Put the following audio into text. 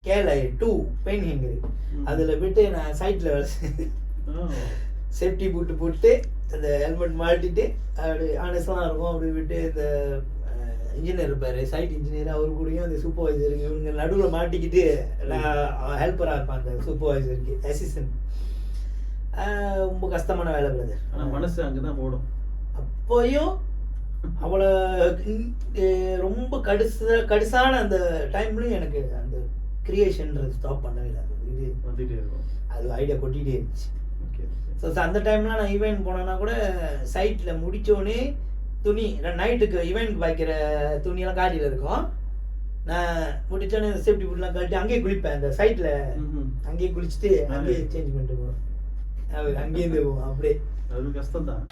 கேலை 2 pain hangar அதில் போய்ட்டு நான் சைட்டில் சேஃப்டி பூட்டு போட்டு அந்த ஹெல்மெட் மாட்டிட்டு அப்படி ஆனஸ்டாக இருக்கும். அப்படி விட்டு இந்த இன்ஜினியர் இருப்பார், சைட் இன்ஜினியர், அவர் கூடயும் அந்த சூப்பர்வைசருக்கு இவங்க நடுவில் மாட்டிக்கிட்டு நான் ஹெல்ப்பராக இருப்பேன் அந்த சூப்பர்வைசருக்கு அசிஸ்டன்ட். ரொம்ப கஷ்டமான வேலை பிரதர். ஆனால் மனசு அங்கே தான் போடும். அப்போயும் அவ்வளோ ரொம்ப கடுசான அந்த டைம்லையும் எனக்கு அந்த கிரியேஷன்றது ஸ்டாப் பண்ணவே இல்லை. இது வந்துகிட்டே இருக்கும், அது ஐடியா கொட்டிகிட்டே இருந்துச்சு. ஸோ அந்த டைம்லாம் நான் ஈவெண்ட் போனேன்னா கூட சைட்டில் முடித்தோடனே துணி நைட்டுக்கு ஈவெண்ட்க்கு வைக்கிற துணியெல்லாம் காட்டியில் இருக்கும். நான் முடித்தோடனே இந்த சேஃப்டி ஃபுட்லாம் கழட்டி அங்கேயே குளிப்பேன். அந்த சைட்டில் அங்கேயே குளிச்சுட்டு அங்கேயே சேஞ்ச் பண்ணிட்டு போவேன். அங்கேயே போவோம். அப்படியே அது கஷ்டம் தான்.